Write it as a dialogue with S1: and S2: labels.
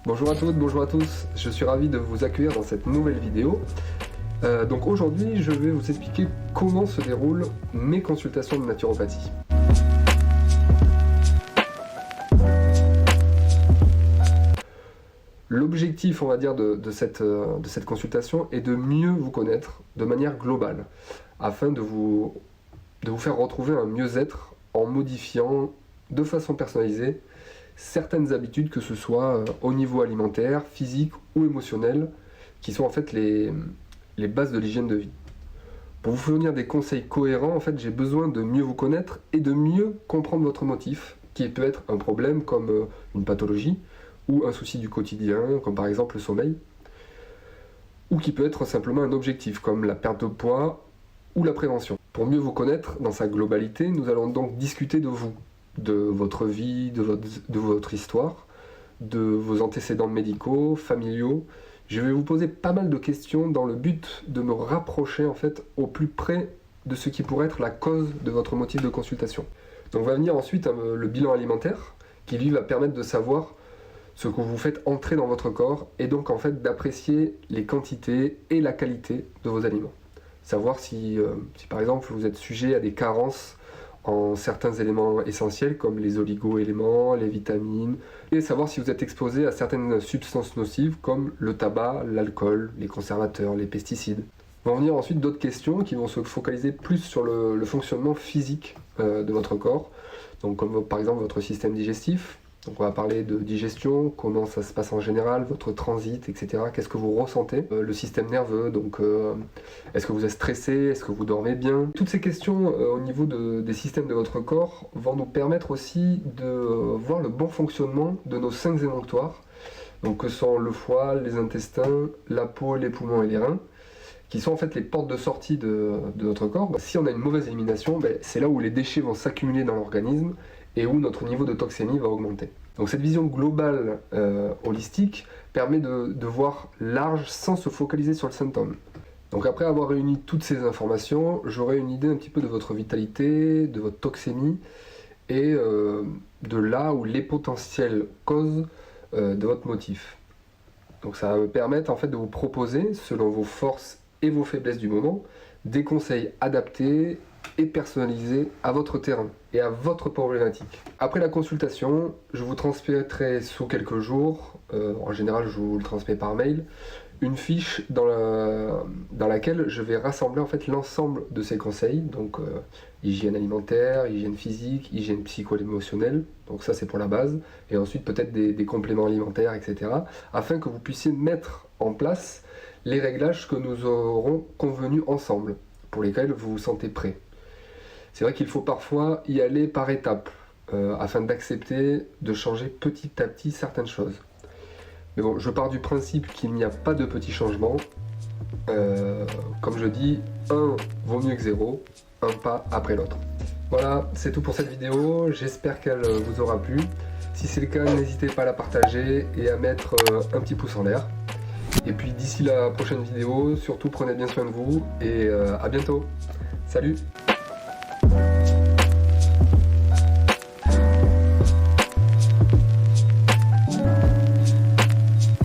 S1: Bonjour à toutes, bonjour à tous, je suis ravi de vous accueillir dans cette nouvelle vidéo. Donc aujourd'hui, je vais vous expliquer comment se déroulent mes consultations de naturopathie. L'objectif, on va dire, de cette consultation est de mieux vous connaître de manière globale, afin de vous faire retrouver un mieux-être en modifiant de façon personnalisée certaines habitudes, que ce soit au niveau alimentaire, physique ou émotionnel, qui sont en fait les bases de l'hygiène de vie. Pour vous fournir des conseils cohérents, en fait, j'ai besoin de mieux vous connaître et de mieux comprendre votre motif, qui peut être un problème comme une pathologie, ou un souci du quotidien, comme par exemple le sommeil, ou qui peut être simplement un objectif, comme la perte de poids ou la prévention. Pour mieux vous connaître dans sa globalité, nous allons donc discuter de vous, de votre vie, de votre histoire, de vos antécédents médicaux, familiaux. Je vais vous poser pas mal de questions dans le but de me rapprocher en fait au plus près de ce qui pourrait être la cause de votre motif de consultation. Donc va venir ensuite le bilan alimentaire, qui lui va permettre de savoir ce que vous faites entrer dans votre corps et donc en fait d'apprécier les quantités et la qualité de vos aliments. Savoir si par exemple vous êtes sujet à des carences en certains éléments essentiels comme les oligo-éléments, les vitamines, et savoir si vous êtes exposé à certaines substances nocives comme le tabac, l'alcool, les conservateurs, les pesticides. Vont venir ensuite d'autres questions qui vont se focaliser plus sur le fonctionnement physique de votre corps, donc comme par exemple votre système digestif. Donc on va parler de digestion, comment ça se passe en général, votre transit, etc. Qu'est-ce que vous ressentez, le système nerveux, donc est-ce que vous êtes stressé, est-ce que vous dormez bien. Toutes ces questions au niveau des systèmes de votre corps vont nous permettre aussi de voir le bon fonctionnement de nos 5 émonctoires, donc que sont le foie, les intestins, la peau, les poumons et les reins, qui sont en fait les portes de sortie de notre corps. Si on a une mauvaise élimination, c'est là où les déchets vont s'accumuler dans l'organisme et où notre niveau de toxémie va augmenter. Donc cette vision globale holistique permet de voir large sans se focaliser sur le symptôme. Donc après avoir réuni toutes ces informations, j'aurai une idée un petit peu de votre vitalité, de votre toxémie et de là où les potentielles causes de votre motif. Donc ça va me permettre en fait de vous proposer, selon vos forces et vos faiblesses du moment, des conseils adaptés et personnalisé à votre terrain et à votre problématique. Après la consultation, je vous transmettrai sous quelques jours, en général je vous le transmets par mail, une fiche dans laquelle je vais rassembler en fait l'ensemble de ces conseils, donc hygiène alimentaire, hygiène physique, hygiène psycho-émotionnelle, donc ça c'est pour la base, et ensuite peut-être des compléments alimentaires, etc., afin que vous puissiez mettre en place les réglages que nous aurons convenus ensemble, pour lesquels vous vous sentez prêt. C'est vrai qu'il faut parfois y aller par étapes, afin d'accepter de changer petit à petit certaines choses. Mais bon, je pars du principe qu'il n'y a pas de petits changements. Comme je dis, un vaut mieux que 0, un pas après l'autre. Voilà, c'est tout pour cette vidéo, j'espère qu'elle vous aura plu. Si c'est le cas, n'hésitez pas à la partager et à mettre un petit pouce en l'air. Et puis d'ici la prochaine vidéo, surtout prenez bien soin de vous et à bientôt. Salut!